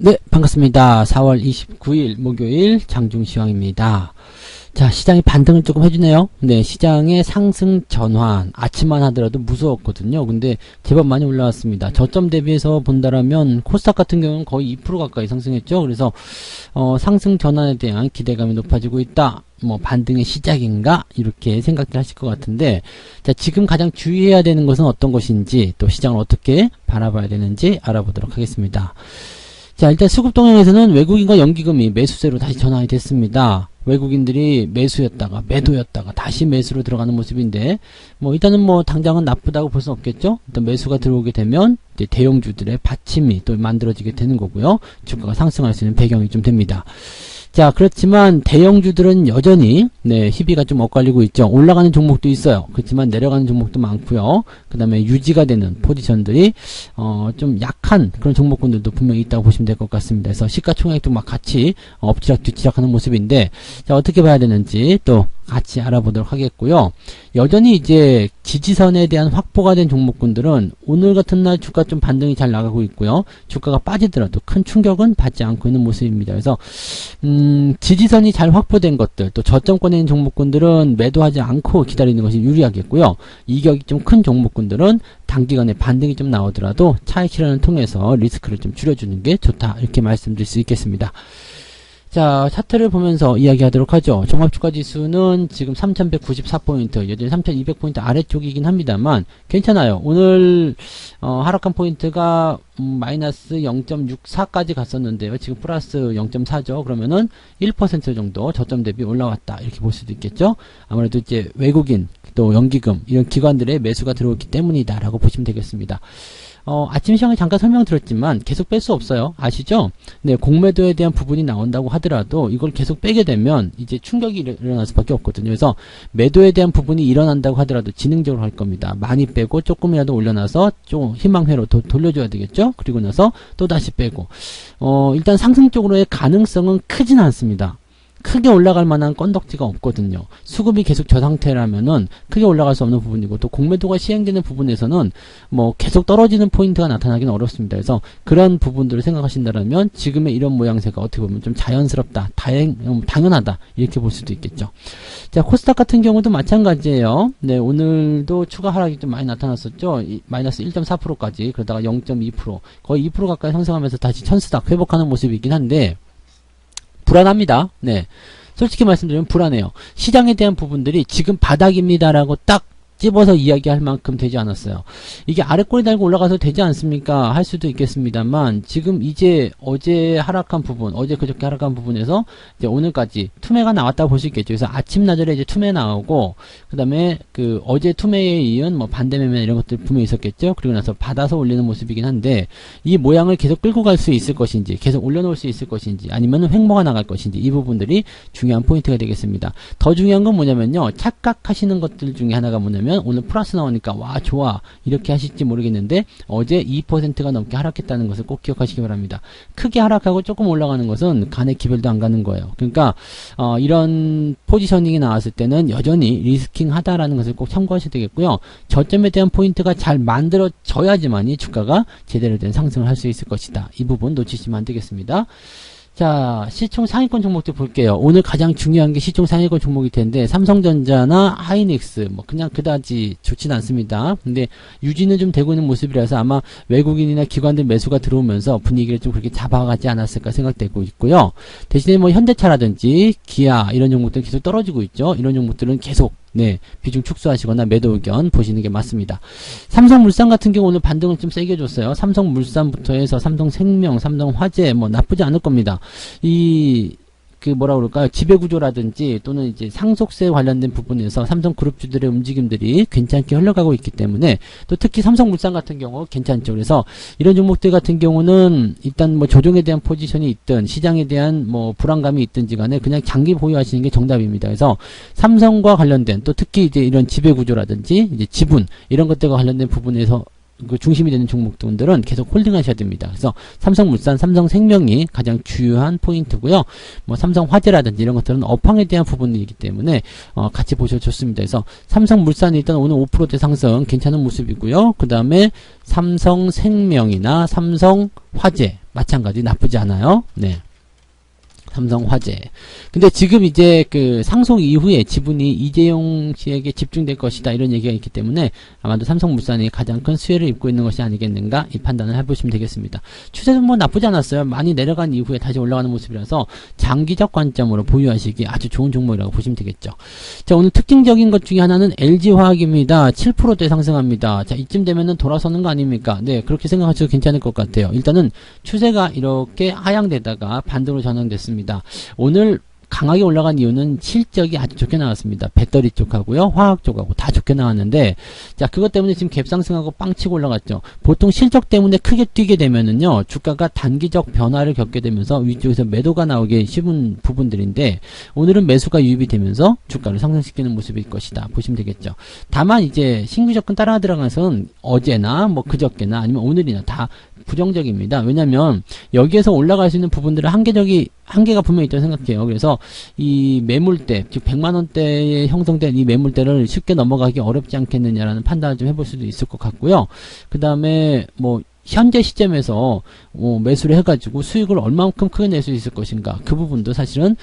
네, 반갑습니다. 4월 29일 목요일 장중시황입니다. 자, 시장이 반등을 조금 해주네요. 네, 시장의 상승 전환, 아침만 하더라도 무서웠거든요. 근데 제법 많이 올라왔습니다. 저점 대비해서 본다라면 코스닥 같은 경우는 거의 2% 가까이 상승했죠. 그래서 상승 전환에 대한 기대감이 높아지고 있다. 반등의 시작인가? 이렇게 생각들 하실 것 같은데, 자, 지금 가장 주의해야 되는 것은 어떤 것인지, 또 시장을 어떻게 바라봐야 되는지 알아보도록 하겠습니다. 자, 일단 수급동향에서는 외국인과 연기금이 매수세로 다시 전환이 됐습니다. 외국인들이 매수였다가 매도였다가 다시 매수로 들어가는 모습인데, 일단은 당장은 나쁘다고 볼 수는 없겠죠. 일단 매수가 들어오게 되면 이제 대형주들의 받침이 또 만들어지게 되는 거고요. 주가가 상승할 수 있는 배경이 좀 됩니다. 자, 그렇지만 대형주들은 여전히 희비가 좀 엇갈리고 있죠. 올라가는 종목도 있어요. 그렇지만 내려가는 종목도 많고요. 그 다음에 유지가 되는 포지션들이 좀 약한 그런 종목군들도 분명히 있다고 보시면 될 것 같습니다. 그래서 시가총액도 막 같이 엎치락 뒤치락 하는 모습인데, 자, 어떻게 봐야 되는지 또 같이 알아보도록 하겠고요. 여전히 이제 지지선에 대한 확보가 된 종목군들은 오늘 같은 날 주가 좀 반등이 잘 나가고 있고요. 주가가 빠지더라도 큰 충격은 받지 않고 있는 모습입니다. 그래서 지지선이 잘 확보된 것들, 또 저점권에 있는 종목군들은 매도하지 않고 기다리는 것이 유리하겠고요. 이격이 좀 큰 종목군들은 단기간에 반등이 좀 나오더라도 차익 실현을 통해서 리스크를 좀 줄여주는 게 좋다, 이렇게 말씀드릴 수 있겠습니다. 자, 차트를 보면서 이야기하도록 하죠. 종합주가지수는 지금 3194포인트, 여전히 3200포인트 아래쪽이긴 합니다만 괜찮아요. 오늘 하락한 포인트가 마이너스 0.64까지 갔었는데요. 지금 플러스 0.4죠. 그러면은 1% 정도 저점 대비 올라왔다, 이렇게 볼 수도 있겠죠. 아무래도 이제 외국인 또 연기금 이런 기관들의 매수가 들어오기 때문이다 라고 보시면 되겠습니다. 아침 시황에 잠깐 설명드렸지만 계속 뺄 수 없어요. 아시죠? 네, 공매도에 대한 부분이 나온다고 하더라도 이걸 계속 빼게 되면 이제 충격이 일어날 수밖에 없거든요. 그래서 매도에 대한 부분이 일어난다고 하더라도 지능적으로 할 겁니다. 많이 빼고 조금이라도 올려놔서 좀 희망회로 돌려줘야 되겠죠? 그리고 나서 또 다시 빼고, 일단 상승 쪽으로의 가능성은 크진 않습니다. 크게 올라갈 만한 건덕지가 없거든요. 수급이 계속 저 상태라면은 크게 올라갈 수 없는 부분이고, 또 공매도가 시행되는 부분에서는 계속 떨어지는 포인트가 나타나기는 어렵습니다. 그래서 그런 부분들을 생각하신다면 지금의 이런 모양새가 어떻게 보면 좀 자연스럽다, 당연하다, 이렇게 볼 수도 있겠죠. 자, 코스닥 같은 경우도 마찬가지예요. 네, 오늘도 추가 하락이 좀 많이 나타났었죠. 마이너스 1.4%까지, 그러다가 0.2%, 거의 2% 가까이 상승하면서 다시 천스닥 회복하는 모습이긴 한데, 불안합니다. 네. 솔직히 말씀드리면 불안해요. 시장에 대한 부분들이 지금 바닥입니다라고 딱 집어서 이야기할 만큼 되지 않았어요. 이게 아래 꼬리 달고 올라가서 되지 않습니까? 할 수도 있겠습니다만, 지금 이제 어제 하락한 부분, 어제 그저께 하락한 부분에서 이제 오늘까지 투매가 나왔다고 볼 수 있겠죠. 그래서 아침 나절에 이제 투매 나오고, 그 다음에 어제 투매에 이은 반대매매 이런 것들 분명히 있었겠죠. 그리고 나서 받아서 올리는 모습이긴 한데, 이 모양을 계속 끌고 갈 수 있을 것인지, 계속 올려놓을 수 있을 것인지, 아니면 횡보가 나갈 것인지, 이 부분들이 중요한 포인트가 되겠습니다. 더 중요한 건 뭐냐면요, 착각하시는 것들 중에 하나가 뭐냐면, 오늘 플러스 나오니까 와 좋아 이렇게 하실지 모르겠는데, 어제 2%가 넘게 하락했다는 것을 꼭 기억하시기 바랍니다. 크게 하락하고 조금 올라가는 것은 간의 기별도 안 가는 거예요. 그러니까 이런 포지셔닝이 나왔을 때는 여전히 리스킹하다라는 것을 꼭 참고하셔야 되겠고요. 저점에 대한 포인트가 잘 만들어져야지만이 주가가 제대로 된 상승을 할 수 있을 것이다. 이 부분 놓치시면 안 되겠습니다. 자, 시총 상위권 종목들 볼게요. 오늘 가장 중요한 게 시총 상위권 종목일 텐데, 삼성전자나 하이닉스, 그냥 그다지 좋진 않습니다. 근데 유지는 좀 되고 있는 모습이라서 아마 외국인이나 기관들 매수가 들어오면서 분위기를 좀 그렇게 잡아가지 않았을까 생각되고 있고요. 대신에 현대차라든지 기아 이런 종목들은 계속 떨어지고 있죠. 이런 종목들은 계속 비중 축소하시거나 매도 의견 보시는 게 맞습니다. 삼성물산 같은 경우 오늘 반등을 좀 세게 줬어요. 삼성물산부터 해서 삼성생명, 삼성화재 나쁘지 않을 겁니다. 뭐라 그럴까요? 지배구조라든지 또는 이제 상속세 관련된 부분에서 삼성그룹주들의 움직임들이 괜찮게 흘러가고 있기 때문에, 또 특히 삼성물산 같은 경우 괜찮죠. 그래서 이런 종목들 같은 경우는 일단 조정에 대한 포지션이 있든 시장에 대한 불안감이 있든지 간에 그냥 장기 보유하시는 게 정답입니다. 그래서 삼성과 관련된, 또 특히 이제 이런 지배구조라든지 이제 지분 이런 것들과 관련된 부분에서 그 중심이 되는 종목들은 계속 홀딩하셔야 됩니다. 그래서 삼성물산, 삼성생명이 가장 주요한 포인트고요. 뭐 삼성화재라든지 이런 것들은 업황에 대한 부분이기 때문에 같이 보셔도 좋습니다. 그래서 삼성물산이 일단 오늘 5%대 상승 괜찮은 모습이고요. 그 다음에 삼성생명이나 삼성화재 마찬가지 나쁘지 않아요. 네. 삼성화재. 근데 지금 이제 그 상속 이후에 지분이 이재용 씨에게 집중될 것이다 이런 얘기가 있기 때문에 아마도 삼성물산이 가장 큰 수혜를 입고 있는 것이 아니겠는가 이 판단을 해보시면 되겠습니다. 추세는 뭐 나쁘지 않았어요. 많이 내려간 이후에 다시 올라가는 모습이라서 장기적 관점으로 보유하시기 아주 좋은 종목이라고 보시면 되겠죠. 자, 오늘 특징적인 것 중에 하나는 LG화학입니다. 7%대 상승합니다. 자, 이쯤 되면은 돌아서는 거 아닙니까? 네, 그렇게 생각하셔도 괜찮을 것 같아요. 일단은 추세가 이렇게 하향되다가 반등으로 전환됐습니다. 오늘 강하게 올라간 이유는 실적이 아주 좋게 나왔습니다. 배터리 쪽하고요, 화학 쪽하고 다 좋게 나왔는데, 자, 그것 때문에 지금 갭상승하고 빵치고 올라갔죠. 보통 실적 때문에 크게 뛰게 되면은요, 주가가 단기적 변화를 겪게 되면서 위쪽에서 매도가 나오기 쉬운 부분들인데, 오늘은 매수가 유입이 되면서 주가를 상승시키는 모습일 것이다. 보시면 되겠죠. 다만 이제 신규 접근 따라 들어가서는 어제나 뭐 그저께나 아니면 오늘이나 다 부정적입니다. 왜냐면 여기에서 올라갈 수 있는 부분들은 한계가 분명히 있다고 생각해요. 그래서 이 매물대, 즉 100만원대에 형성된 이 매물대를 쉽게 넘어가기 어렵지 않겠느냐라는 판단을 좀 해볼 수도 있을 것 같고요. 그 다음에 뭐 현재 시점에서 매수를 해가지고 수익을 얼마만큼 크게 낼 수 있을 것인가, 그 부분도 사실은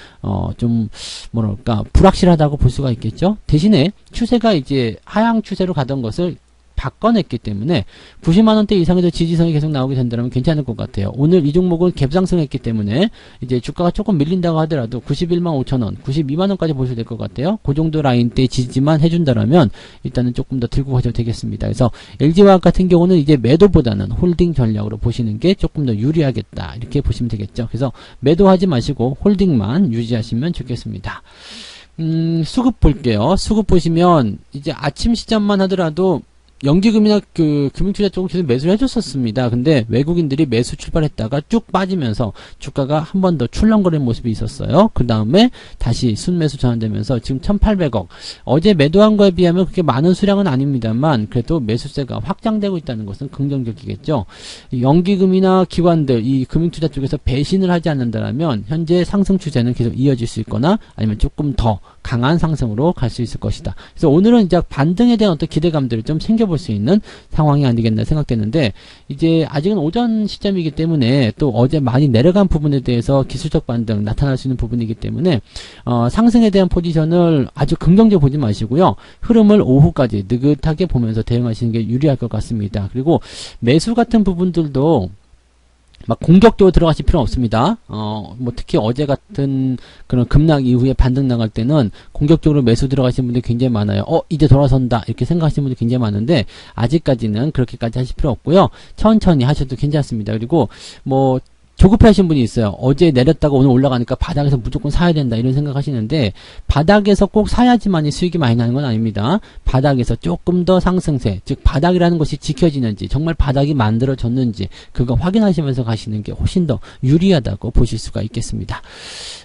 좀 뭐랄까 불확실하다고 볼 수가 있겠죠. 대신에 추세가 이제 하향 추세로 가던 것을 바꿔냈기 때문에 90만원대 이상에서 지지선이 계속 나오게 된다면 괜찮을 것 같아요. 오늘 이 종목은 갭상승했기 때문에 이제 주가가 조금 밀린다고 하더라도 91만 5천원, 92만원까지 보셔도 될 것 같아요. 그 정도 라인대 지지만 해준다라면 일단은 조금 더 들고 가셔도 되겠습니다. 그래서 LG화학 같은 경우는 이제 매도보다는 홀딩 전략으로 보시는 게 조금 더 유리하겠다 이렇게 보시면 되겠죠. 그래서 매도하지 마시고 홀딩만 유지하시면 좋겠습니다. 수급 볼게요. 수급 보시면 이제 아침 시점만 하더라도 연기금이나 그 금융투자 쪽은 계속 매수를 해줬었습니다. 근데 외국인들이 매수 출발했다가 쭉 빠지면서 주가가 한 번 더 출렁거리는 모습이 있었어요. 그 다음에 다시 순매수 전환되면서 지금 1800억. 어제 매도한 거에 비하면 그렇게 많은 수량은 아닙니다만 그래도 매수세가 확장되고 있다는 것은 긍정적이겠죠. 연기금이나 기관들, 이 금융투자 쪽에서 배신을 하지 않는다면 현재 상승 추세는 계속 이어질 수 있거나 아니면 조금 더 강한 상승으로 갈 수 있을 것이다. 그래서 오늘은 이제 반등에 대한 어떤 기대감들을 좀 챙겨볼 수 있는 상황이 아니겠나 생각되는데, 이제 아직은 오전 시점이기 때문에 또 어제 많이 내려간 부분에 대해서 기술적 반등 나타날 수 있는 부분이기 때문에 상승에 대한 포지션을 아주 긍정적으로 보지 마시고요. 흐름을 오후까지 느긋하게 보면서 대응하시는 게 유리할 것 같습니다. 그리고 매수 같은 부분들도 막 공격적으로 들어가실 필요는 없습니다. 뭐 특히 어제 같은 그런 급락 이후에 반등 나갈 때는 공격적으로 매수 들어가시는 분들이 굉장히 많아요. 이제 돌아선다 이렇게 생각하시는 분들이 굉장히 많은데 아직까지는 그렇게까지 하실 필요 없고요. 천천히 하셔도 괜찮습니다. 그리고 뭐 조급해 하신 분이 있어요. 어제 내렸다가 오늘 올라가니까 바닥에서 무조건 사야 된다 이런 생각하시는데, 바닥에서 꼭 사야지만이 수익이 많이 나는 건 아닙니다. 바닥에서 조금 더 상승세, 즉 바닥이라는 것이 지켜지는지 정말 바닥이 만들어졌는지 그거 확인하시면서 가시는 게 훨씬 더 유리하다고 보실 수가 있겠습니다.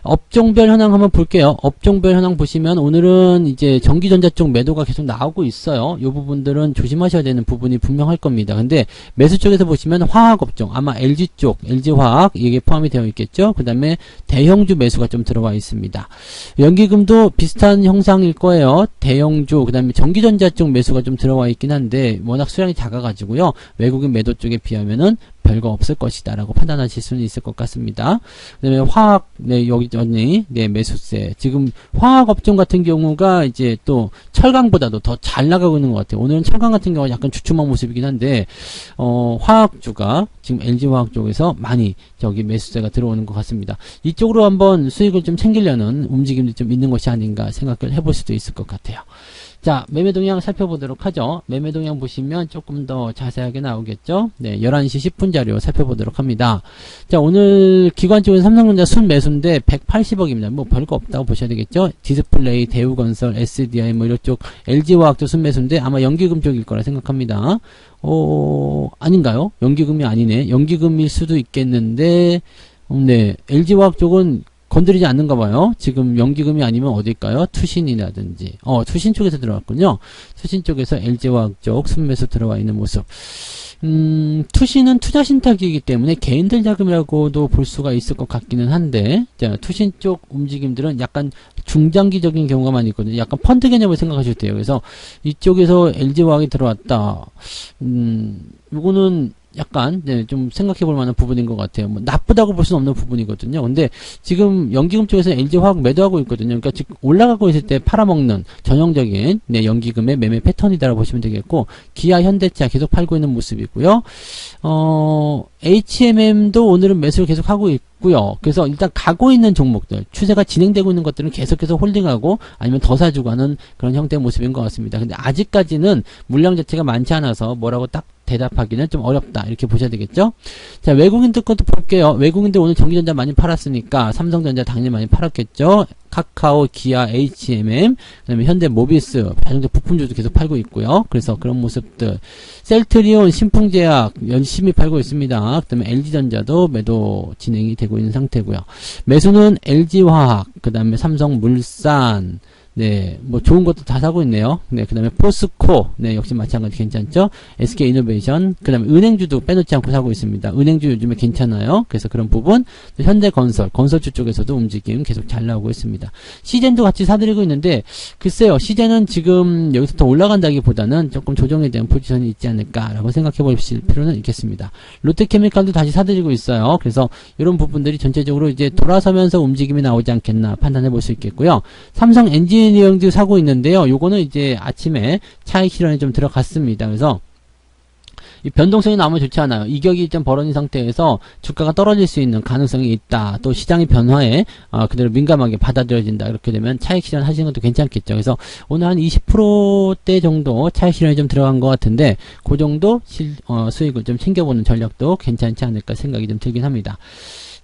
업종별 현황 한번 볼게요. 업종별 현황 보시면 오늘은 이제 전기전자 쪽 매도가 계속 나오고 있어요. 이 부분들은 조심하셔야 되는 부분이 분명할 겁니다. 근데 매수 쪽에서 보시면 화학업종, 아마 LG 쪽, LG화학 이게 포함이 되어 있겠죠. 그 다음에 대형주 매수가 좀 들어와 있습니다. 연기금도 비슷한 형상일 거예요. 대형주, 그 다음에 전기전자 쪽 매수가 좀 들어와 있긴 한데 워낙 수량이 작아가지고요. 외국인 매도 쪽에 비하면은 별거 없을 것이다 라고 판단하실 수는 있을 것 같습니다. 그 다음에 화학, 네, 여기저기, 네, 매수세. 지금 화학업종 같은 경우가 이제 또 철강보다도 더 잘 나가고 있는 것 같아요. 오늘은 철강 같은 경우가 약간 주춤한 모습이긴 한데, 화학주가 지금 LG화학 쪽에서 많이 저기 매수세가 들어오는 것 같습니다. 이쪽으로 한번 수익을 좀 챙기려는 움직임도 좀 있는 것이 아닌가 생각을 해볼 수도 있을 것 같아요. 자, 매매 동향 살펴보도록 하죠. 매매 동향 보시면 조금 더 자세하게 나오겠죠. 네, 11시 10분 자료 살펴보도록 합니다. 자, 오늘 기관 쪽에서 삼성전자 순매수인데 180억입니다. 뭐 별거 없다고 보셔야 되겠죠. 디스플레이, 대우건설, SDI 뭐 이런 쪽, LG화학도 순매수인데 아마 연기금 쪽일 거라 생각합니다. 아닌가요? 연기금이 아니네. 연기금일 수도 있겠는데, 네, LG화학 쪽은 건드리지 않는가 봐요. 지금 연기금이 아니면 어딜까요? 투신이라든지. 투신 쪽에서 들어왔군요. 투신 쪽에서 LG화학 쪽 순매수 들어와 있는 모습. 투신은 투자 신탁이기 때문에 개인들 자금이라고도 볼 수가 있을 것 같기는 한데, 자, 투신 쪽 움직임들은 약간 중장기적인 경우가 많이 있거든요. 약간 펀드 개념을 생각하셔도 돼요. 그래서 이쪽에서 LG화학이 들어왔다. 요거는 약간 좀 생각해 볼 만한 부분인 것 같아요. 뭐 나쁘다고 볼 수는 없는 부분이거든요. 근데 지금 연기금 쪽에서 LG화학 매도하고 있거든요. 그러니까 지금 올라가고 있을 때 팔아먹는 전형적인 연기금의 매매 패턴이다라고 보시면 되겠고, 기아, 현대차 계속 팔고 있는 모습이고요. HMM도 오늘은 매수를 계속 하고 있고요. 그래서 일단 가고 있는 종목들, 추세가 진행되고 있는 것들은 계속해서 홀딩하고 아니면 더 사주고 하는 그런 형태의 모습인 것 같습니다. 근데 아직까지는 물량 자체가 많지 않아서 뭐라고 딱 대답하기는 좀 어렵다, 이렇게 보셔야 되겠죠. 자, 외국인들 것도 볼게요. 외국인들 오늘 전기전자 많이 팔았으니까 삼성전자 당연히 많이 팔았겠죠. 카카오, 기아, HMM, 그 다음에 현대모비스, 자동차 부품주도 계속 팔고 있고요. 그래서 그런 모습들. 셀트리온, 신풍제약 열심히 팔고 있습니다. 그 다음에 LG전자도 매도 진행이 되고 있는 상태고요. 매수는 LG화학, 그 다음에 삼성물산, 네, 뭐 좋은 것도 다 사고 있네요. 네, 그 다음에 포스코, 네, 역시 마찬가지 괜찮죠. SK이노베이션, 그 다음에 은행주도 빼놓지 않고 사고 있습니다. 은행주 요즘에 괜찮아요. 그래서 그런 부분, 현대건설, 건설주 쪽에서도 움직임 계속 잘 나오고 있습니다. 시젠도 같이 사드리고 있는데, 글쎄요, 시젠은 지금 여기서 더 올라간다기보다는 조금 조정에 대한 포지션이 있지 않을까라고 생각해 보실 필요는 있겠습니다. 롯데케미칼도 다시 사드리고 있어요. 그래서 이런 부분들이 전체적으로 이제 돌아서면서 움직임이 나오지 않겠나 판단해 볼 수 있겠고요. 삼성 엔지니어링도 사고 있는데요. 요거는 이제 아침에 차익 실현에 좀 들어갔습니다. 그래서 이 변동성이 나오면 좋지 않아요. 이격이 좀 벌어진 상태에서 주가가 떨어질 수 있는 가능성이 있다. 또 시장의 변화에 그대로 민감하게 받아들여진다. 이렇게 되면 차익 실현 하시는 것도 괜찮겠죠. 그래서 오늘 한 20%대 정도 차익 실현이 좀 들어간 것 같은데, 그 정도 수익을 좀 챙겨보는 전략도 괜찮지 않을까 생각이 좀 들긴 합니다.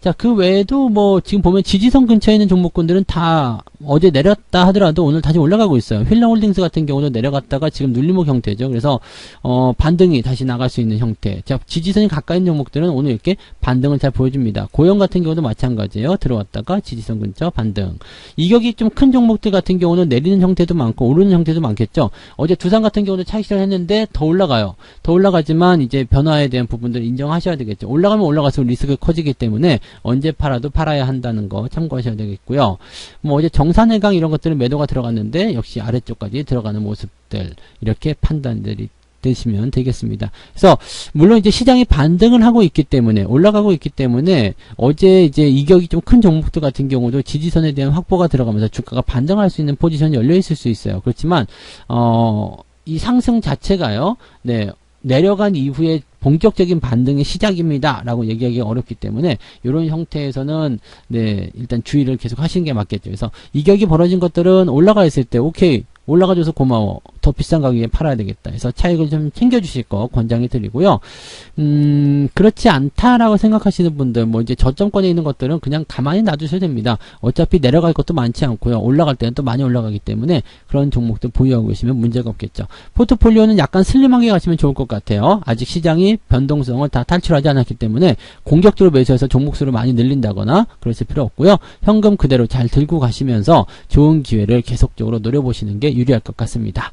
자, 그 외에도 뭐 지금 보면 지지선 근처에 있는 종목군들은 다 어제 내렸다 하더라도 오늘 다시 올라가고 있어요. 휠라홀딩스 같은 경우도 내려갔다가 지금 눌림목 형태죠. 그래서 반등이 다시 나갈 수 있는 형태. 자, 지지선이 가까이 있는 종목들은 오늘 이렇게 반등을 잘 보여줍니다. 고영 같은 경우도 마찬가지예요. 들어왔다가 지지선 근처 반등. 이격이 좀 큰 종목들 같은 경우는 내리는 형태도 많고 오르는 형태도 많겠죠. 어제 두산 같은 경우도 차익 실현했는데 더 올라가요. 더 올라가지만 이제 변화에 대한 부분들을 인정하셔야 되겠죠. 올라가면 올라갈수록 리스크가 커지기 때문에 언제 팔아도 팔아야 한다는 거 참고하셔야 되겠고요. 뭐 어제 정산해강 이런 것들은 매도가 들어갔는데 역시 아래쪽까지 들어가는 모습들, 이렇게 판단들이 되시면 되겠습니다. 그래서 물론 이제 시장이 반등을 하고 있기 때문에, 올라가고 있기 때문에 어제 이제 이격이 좀 큰 종목들 같은 경우도 지지선에 대한 확보가 들어가면서 주가가 반등할 수 있는 포지션이 열려 있을 수 있어요. 그렇지만 이 상승 자체가요, 네, 내려간 이후에 본격적인 반등의 시작입니다 라고 얘기하기가 어렵기 때문에 이런 형태에서는 네, 일단 주의를 계속 하시는 게 맞겠죠. 그래서 이격이 벌어진 것들은 올라가 있을 때 오케이, 올라가줘서 고마워, 더 비싼 가격에 팔아야 되겠다, 그래서 차익을 좀 챙겨주실 거 권장해 드리고요. 그렇지 않다라고 생각하시는 분들, 뭐 이제 저점권에 있는 것들은 그냥 가만히 놔두셔도 됩니다. 어차피 내려갈 것도 많지 않고요, 올라갈 때는 또 많이 올라가기 때문에 그런 종목들 보유하고 계시면 문제가 없겠죠. 포트폴리오는 약간 슬림하게 가시면 좋을 것 같아요. 아직 시장이 변동성을 다 탈출하지 않았기 때문에 공격적으로 매수해서 종목수를 많이 늘린다거나 그러실 필요 없고요. 현금 그대로 잘 들고 가시면서 좋은 기회를 계속적으로 노려보시는 게 유리할 것 같습니다.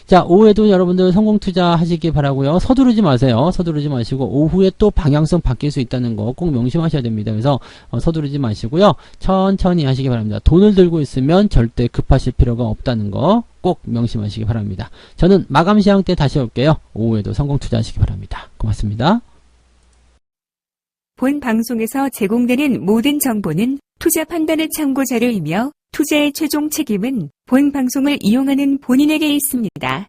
자, 오후에도 여러분들 성공 투자 하시기 바라고요. 서두르지 마세요. 서두르지 마시고 오후에 또 방향성 바뀔 수 있다는 거 꼭 명심하셔야 됩니다. 그래서 서두르지 마시고요. 천천히 하시기 바랍니다. 돈을 들고 있으면 절대 급하실 필요가 없다는 거 꼭 명심하시기 바랍니다. 저는 마감 시황 때 다시 올게요. 오후에도 성공 투자하시기 바랍니다. 고맙습니다. 본 방송에서 제공되는 모든 정보는 투자 판단의 참고 자료이며 투자의 최종 책임은 본 방송을 이용하는 본인에게 있습니다.